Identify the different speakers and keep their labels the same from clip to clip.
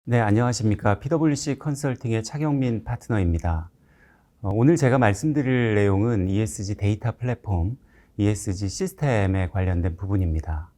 Speaker 1: 네, 안녕하십니까. PwC 컨설팅의 차경민 파트너입니다. 오늘 제가 말씀드릴 내용은 ESG 데이터 플랫폼, ESG 시스템에 관련된 부분입니다.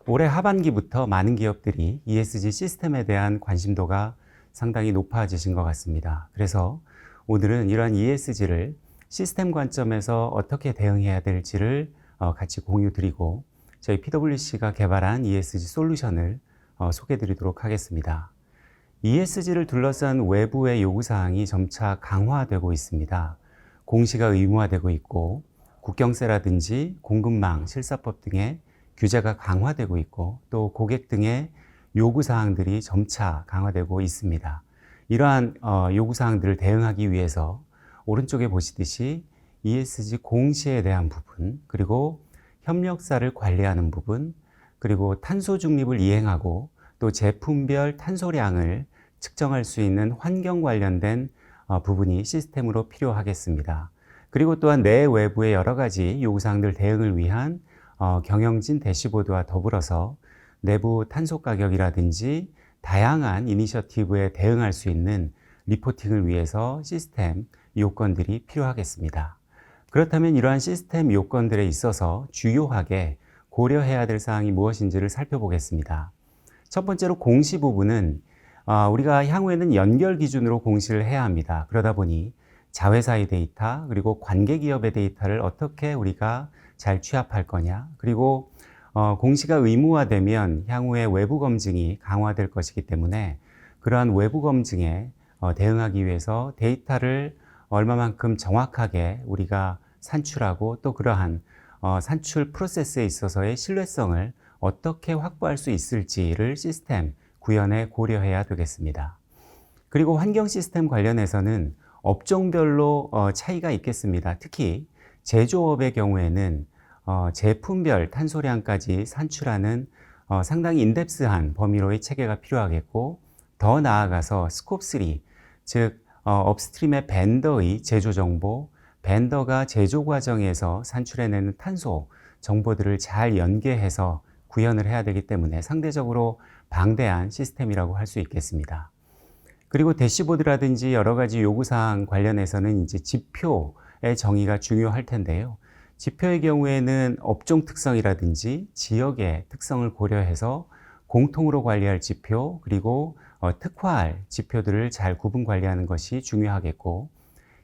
Speaker 1: 올해 하반기부터 많은 기업들이 ESG 시스템에 대한 관심도가 상당히 높아지신 것 같습니다. 그래서 오늘은 이러한 ESG를 시스템 관점에서 어떻게 대응해야 될지를 같이 공유 드리고 저희 PwC가 개발한 ESG 솔루션을 소개해 드리도록 하겠습니다. ESG를 둘러싼 외부의 요구사항이 점차 강화되고 있습니다. 공시가 의무화되고 있고 국경세라든지 공급망, 실사법 등의 규제가 강화되고 있고 또 고객 등의 요구사항들이 점차 강화되고 있습니다. 이러한 요구사항들을 대응하기 위해서 오른쪽에 보시듯이 ESG 공시에 대한 부분, 그리고 협력사를 관리하는 부분, 그리고 탄소 중립을 이행하고 또 제품별 탄소량을 측정할 수 있는 환경 관련된 부분이 시스템으로 필요하겠습니다. 그리고 또한 내외부의 여러 가지 요구사항들 대응을 위한 경영진 대시보드와 더불어서 내부 탄소 가격이라든지 다양한 이니셔티브에 대응할 수 있는 리포팅을 위해서 시스템 요건들이 필요하겠습니다. 그렇다면 이러한 시스템 요건들에 있어서 주요하게 고려해야 될 사항이 무엇인지를 살펴보겠습니다. 첫 번째로 공시 부분은 우리가 향후에는 연결 기준으로 공시를 해야 합니다. 그러다 보니 자회사의 데이터 그리고 관계기업의 데이터를 어떻게 우리가 잘 취합할 거냐, 그리고 공시가 의무화되면 향후에 외부 검증이 강화될 것이기 때문에 그러한 외부 검증에 대응하기 위해서 데이터를 얼마만큼 정확하게 우리가 산출하고 또 그러한 산출 프로세스에 있어서의 신뢰성을 어떻게 확보할 수 있을지를 시스템 구현에 고려해야 되겠습니다. 그리고 환경 시스템 관련해서는 업종별로 차이가 있겠습니다. 특히 제조업의 경우에는 제품별 탄소량까지 산출하는 상당히 인덱스한 범위로의 체계가 필요하겠고, 더 나아가서 스콥 3, 즉 업스트림의 벤더의 제조 정보, 벤더가 제조 과정에서 산출해내는 탄소 정보들을 잘 연계해서 구현을 해야 되기 때문에 상대적으로 방대한 시스템이라고 할 수 있겠습니다. 그리고 대시보드라든지 여러 가지 요구사항 관련해서는 이제 지표의 정의가 중요할 텐데요. 지표의 경우에는 업종 특성이라든지 지역의 특성을 고려해서 공통으로 관리할 지표, 그리고 특화할 지표들을 잘 구분 관리하는 것이 중요하겠고,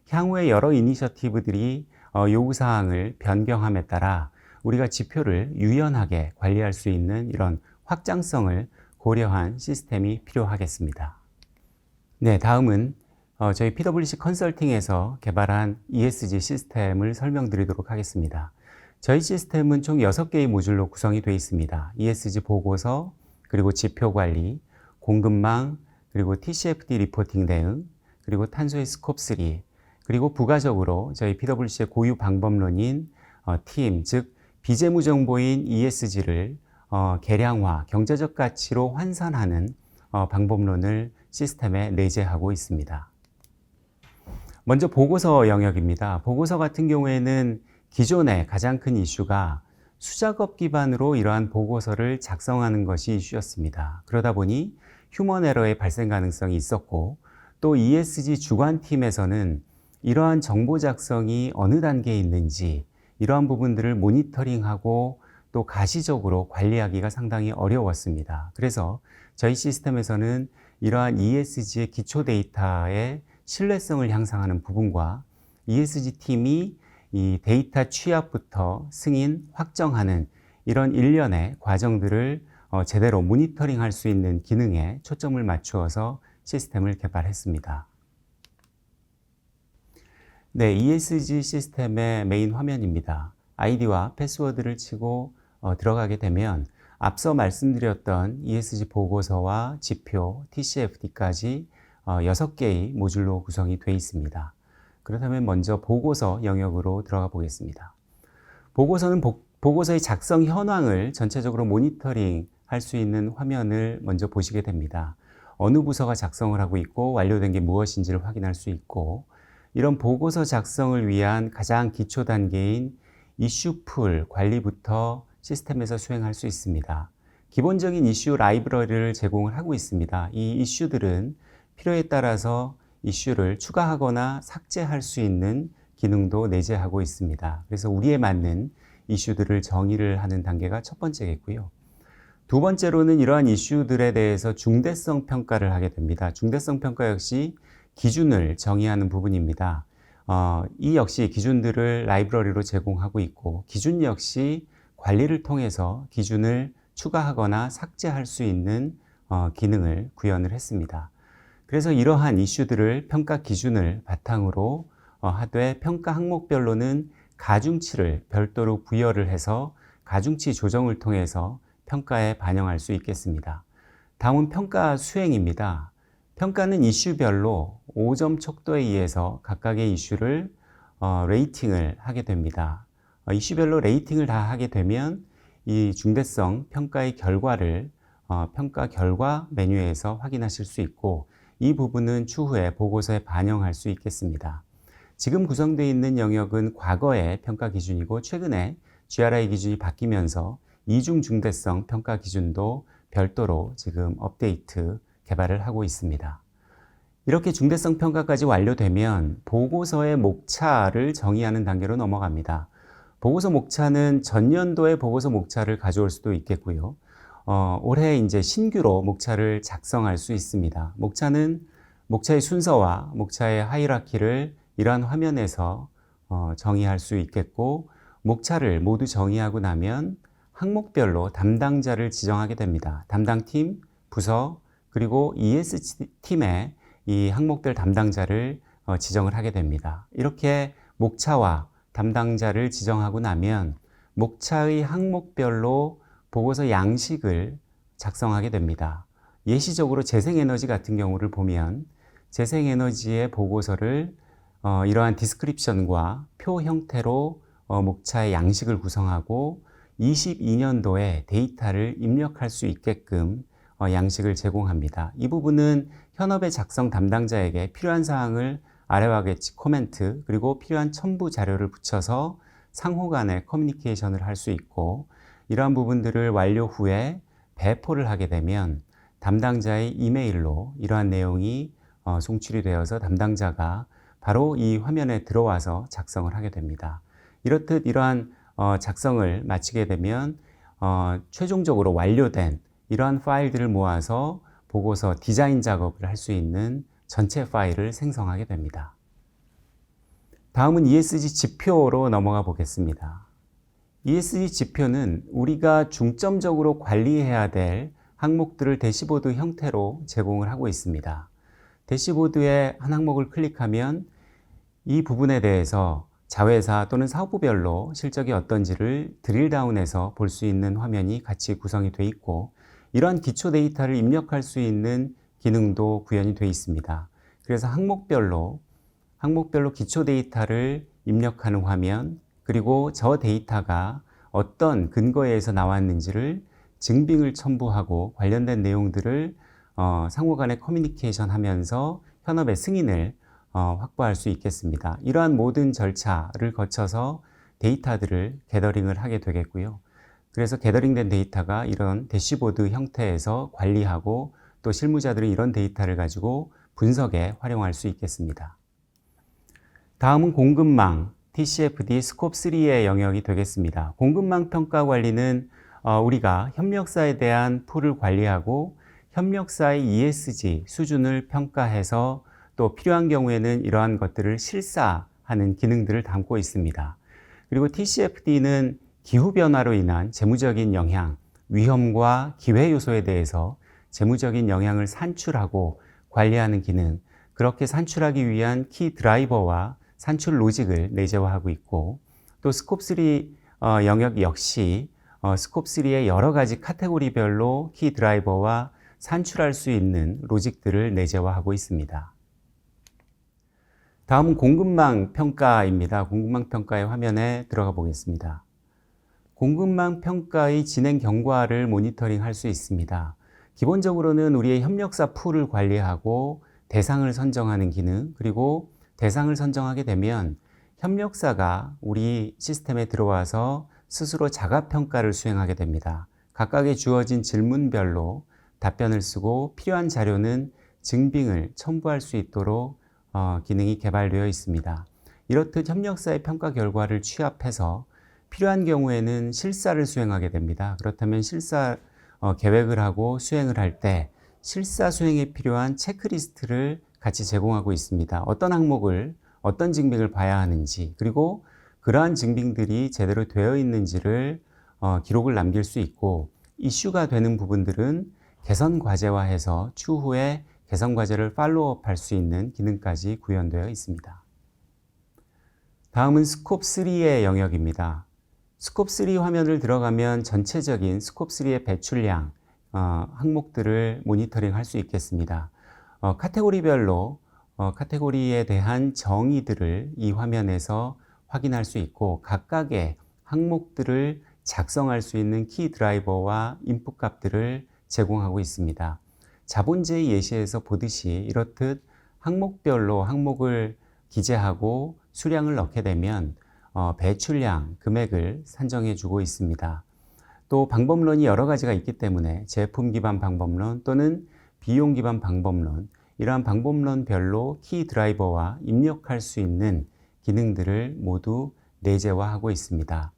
Speaker 1: 향후에 여러 이니셔티브들이 요구사항을 변경함에 따라 우리가 지표를 유연하게 관리할 수 있는 이런 확장성을 고려한 시스템이 필요하겠습니다. 네, 다음은 저희 PwC 컨설팅에서 개발한 ESG 시스템을 설명드리도록 하겠습니다. 저희 시스템은 총 6개의 모듈로 구성이 되어 있습니다. ESG 보고서, 그리고 지표 관리, 공급망, 그리고 TCFD 리포팅 대응, 그리고 탄소의 스콥 3, 그리고 부가적으로 저희 PwC의 고유 방법론인 팀, 즉 비재무 정보인 ESG를 계량화, 경제적 가치로 환산하는 방법론을 시스템에 내재하고 있습니다. 먼저 보고서 영역입니다. 보고서 같은 경우에는 기존에 가장 큰 이슈가 수작업 기반으로 이러한 보고서를 작성하는 것이 이슈였습니다. 그러다 보니 휴먼 에러의 발생 가능성이 있었고, 또 ESG 주관팀에서는 이러한 정보 작성이 어느 단계에 있는지 이러한 부분들을 모니터링하고 또 가시적으로 관리하기가 상당히 어려웠습니다. 그래서 저희 시스템에서는 이러한 ESG의 기초 데이터의 신뢰성을 향상하는 부분과 ESG 팀이 이 데이터 취합부터 승인, 확정하는 이런 일련의 과정들을 제대로 모니터링할 수 있는 기능에 초점을 맞추어서 시스템을 개발했습니다. 네, ESG 시스템의 메인 화면입니다. 아이디와 패스워드를 치고 들어가게 되면 앞서 말씀드렸던 ESG 보고서와 지표, TCFD까지 6개의 모듈로 구성이 되어 있습니다. 그렇다면 먼저 보고서 영역으로 들어가 보겠습니다. 보고서는 보고서의 작성 현황을 전체적으로 모니터링 할 수 있는 화면을 먼저 보시게 됩니다. 어느 부서가 작성을 하고 있고 완료된 게 무엇인지를 확인할 수 있고, 이런 보고서 작성을 위한 가장 기초 단계인 이슈풀 관리부터 시스템에서 수행할 수 있습니다. 기본적인 이슈 라이브러리를 제공을 하고 있습니다. 이 이슈들은 필요에 따라서 이슈를 추가하거나 삭제할 수 있는 기능도 내재하고 있습니다. 그래서 우리에 맞는 이슈들을 정의를 하는 단계가 첫 번째겠고요. 두 번째로는 이러한 이슈들에 대해서 중대성 평가를 하게 됩니다. 중대성 평가 역시 기준을 정의하는 부분입니다. 이 역시 기준들을 라이브러리로 제공하고 있고, 기준 역시 관리를 통해서 기준을 추가하거나 삭제할 수 있는 기능을 구현을 했습니다. 그래서 이러한 이슈들을 평가 기준을 바탕으로 하되, 평가 항목별로는 가중치를 별도로 부여를 해서 가중치 조정을 통해서 평가에 반영할 수 있겠습니다. 다음은 평가 수행입니다. 평가는 이슈별로 5점 척도에 의해서 각각의 이슈를 레이팅을 하게 됩니다. 이슈별로 레이팅을 다 하게 되면 이 중대성 평가의 결과를 평가 결과 메뉴에서 확인하실 수 있고, 이 부분은 추후에 보고서에 반영할 수 있겠습니다. 지금 구성되어 있는 영역은 과거의 평가 기준이고, 최근에 GRI 기준이 바뀌면서 이중 중대성 평가 기준도 별도로 지금 업데이트 개발을 하고 있습니다. 이렇게 중대성 평가까지 완료되면 보고서의 목차를 정의하는 단계로 넘어갑니다. 보고서 목차는 전년도의 보고서 목차를 가져올 수도 있겠고요. 올해 이제 신규로 목차를 작성할 수 있습니다. 목차는 목차의 순서와 목차의 하이라키를 이러한 화면에서 정의할 수 있겠고, 목차를 모두 정의하고 나면 항목별로 담당자를 지정하게 됩니다. 담당팀, 부서, 그리고 ES팀의 이 항목별 담당자를 지정을 하게 됩니다. 이렇게 목차와 담당자를 지정하고 나면 목차의 항목별로 보고서 양식을 작성하게 됩니다. 예시적으로 재생에너지 같은 경우를 보면 재생에너지의 보고서를 이러한 디스크립션과 표 형태로 목차의 양식을 구성하고 22년도에 데이터를 입력할 수 있게끔 양식을 제공합니다. 이 부분은 현업의 작성 담당자에게 필요한 사항을 아래와 같이 코멘트, 그리고 필요한 첨부 자료를 붙여서 상호 간의 커뮤니케이션을 할 수 있고, 이러한 부분들을 완료 후에 배포를 하게 되면 담당자의 이메일로 이러한 내용이 송출이 되어서 담당자가 바로 이 화면에 들어와서 작성을 하게 됩니다. 이렇듯 이러한 작성을 마치게 되면 최종적으로 완료된 이러한 파일들을 모아서 보고서 디자인 작업을 할 수 있는 전체 파일을 생성하게 됩니다. 다음은 ESG 지표로 넘어가 보겠습니다. ESG 지표는 우리가 중점적으로 관리해야 될 항목들을 대시보드 형태로 제공을 하고 있습니다. 대시보드의 한 항목을 클릭하면 이 부분에 대해서 자회사 또는 사업부별로 실적이 어떤지를 드릴다운해서 볼 수 있는 화면이 같이 구성이 되어 있고, 이러한 기초 데이터를 입력할 수 있는 기능도 구현이 되어 있습니다. 그래서 항목별로 기초 데이터를 입력하는 화면, 그리고 저 데이터가 어떤 근거에 의해서 나왔는지를 증빙을 첨부하고 관련된 내용들을 상호 간에 커뮤니케이션 하면서 현업의 승인을 확보할 수 있겠습니다. 이러한 모든 절차를 거쳐서 데이터들을 게더링을 하게 되겠고요. 그래서 게더링된 데이터가 이런 대시보드 형태에서 관리하고, 또 실무자들이 이런 데이터를 가지고 분석에 활용할 수 있겠습니다. 다음은 공급망, TCFD 스콥3의 영역이 되겠습니다. 공급망 평가 관리는 우리가 협력사에 대한 풀을 관리하고 협력사의 ESG 수준을 평가해서 또 필요한 경우에는 이러한 것들을 실사하는 기능들을 담고 있습니다. 그리고 TCFD는 기후변화로 인한 재무적인 영향, 위험과 기회 요소에 대해서 재무적인 영향을 산출하고 관리하는 기능, 그렇게 산출하기 위한 키 드라이버와 산출 로직을 내재화하고 있고, 또 스콥3 영역 역시 스콥3의 여러 가지 카테고리별로 키 드라이버와 산출할 수 있는 로직들을 내재화하고 있습니다. 다음은 공급망 평가입니다. 공급망 평가의 화면에 들어가 보겠습니다. 공급망 평가의 진행 경과를 모니터링 할 수 있습니다. 기본적으로는 우리의 협력사 풀을 관리하고 대상을 선정하는 기능, 그리고 대상을 선정하게 되면 협력사가 우리 시스템에 들어와서 스스로 자가평가를 수행하게 됩니다. 각각의 주어진 질문별로 답변을 쓰고 필요한 자료는 증빙을 첨부할 수 있도록 기능이 개발되어 있습니다. 이렇듯 협력사의 평가 결과를 취합해서 필요한 경우에는 실사를 수행하게 됩니다. 그렇다면 실사 계획을 하고 수행을 할 때 실사 수행에 필요한 체크리스트를 같이 제공하고 있습니다. 어떤 항목을 어떤 증빙을 봐야 하는지, 그리고 그러한 증빙들이 제대로 되어 있는지를 기록을 남길 수 있고, 이슈가 되는 부분들은 개선 과제화해서 추후에 개선 과제를 팔로우업 할 수 있는 기능까지 구현되어 있습니다. 다음은 스콥 3의 영역입니다. 스콥 3 화면을 들어가면 전체적인 스콥 3의 배출량, 항목들을 모니터링 할 수 있겠습니다. 카테고리별로 카테고리에 대한 정의들을 이 화면에서 확인할 수 있고, 각각의 항목들을 작성할 수 있는 키 드라이버와 인풋 값들을 제공하고 있습니다. 자본주의 예시에서 보듯이 이렇듯 항목별로 항목을 기재하고 수량을 넣게 되면 배출량, 금액을 산정해 주고 있습니다. 또 방법론이 여러 가지가 있기 때문에 제품 기반 방법론 또는 비용 기반 방법론, 이러한 방법론별로 키 드라이버와 입력할 수 있는 기능들을 모두 내재화하고 있습니다.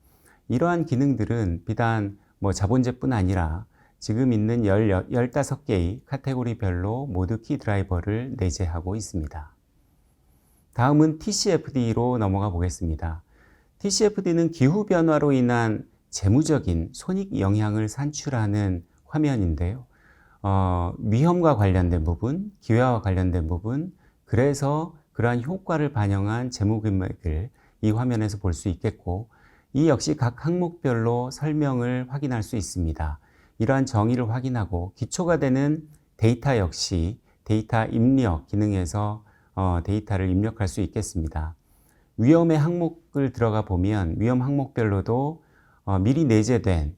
Speaker 1: 이러한 기능들은 비단 자본재뿐 아니라 지금 있는 15개의 카테고리별로 모두 키 드라이버를 내재하고 있습니다. 다음은 TCFD로 넘어가 보겠습니다. TCFD는 기후변화로 인한 재무적인 손익 영향을 산출하는 화면인데요. 위험과 관련된 부분, 기회와 관련된 부분, 그래서 그러한 효과를 반영한 재무금액을 이 화면에서 볼 수 있겠고, 이 역시 각 항목별로 설명을 확인할 수 있습니다. 이러한 정의를 확인하고 기초가 되는 데이터 역시 데이터 입력 기능에서 데이터를 입력할 수 있겠습니다. 위험의 항목을 들어가 보면 위험 항목별로도 미리 내재된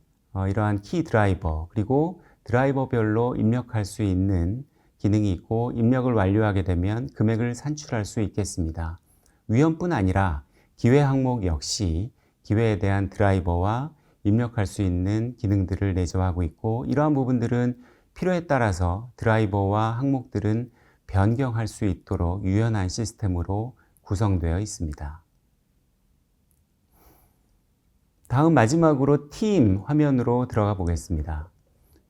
Speaker 1: 이러한 키 드라이버, 그리고 드라이버별로 입력할 수 있는 기능이 있고, 입력을 완료하게 되면 금액을 산출할 수 있겠습니다. 위험뿐 아니라 기회 항목 역시 기회에 대한 드라이버와 입력할 수 있는 기능들을 내재하고 있고, 이러한 부분들은 필요에 따라서 드라이버와 항목들은 변경할 수 있도록 유연한 시스템으로 구성되어 있습니다. 다음 마지막으로 팀 화면으로 들어가 보겠습니다.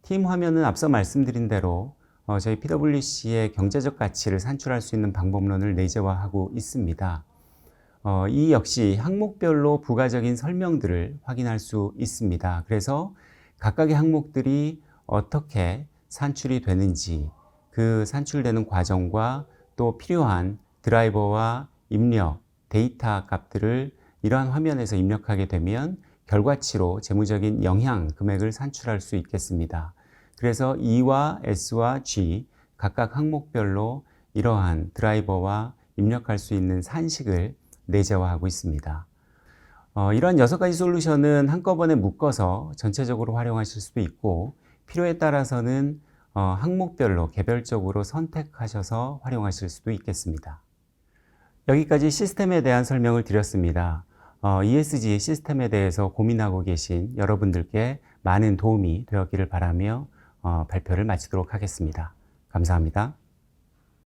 Speaker 1: 팀 화면은 앞서 말씀드린 대로 저희 PwC의 경제적 가치를 산출할 수 있는 방법론을 내재화하고 있습니다. 이 역시 항목별로 부가적인 설명들을 확인할 수 있습니다. 그래서 각각의 항목들이 어떻게 산출이 되는지, 그 산출되는 과정과 또 필요한 드라이버와 입력, 데이터 값들을 이러한 화면에서 입력하게 되면 결과치로 재무적인 영향, 금액을 산출할 수 있겠습니다. 그래서 E와 S와 G 각각 항목별로 이러한 드라이버와 입력할 수 있는 산식을 내재화하고 있습니다. 이러한 6가지 솔루션은 한꺼번에 묶어서 전체적으로 활용하실 수도 있고, 필요에 따라서는 항목별로 개별적으로 선택하셔서 활용하실 수도 있겠습니다. 여기까지 시스템에 대한 설명을 드렸습니다. ESG 시스템에 대해서 고민하고 계신 여러분들께 많은 도움이 되었기를 바라며 발표를 마치도록 하겠습니다. 감사합니다.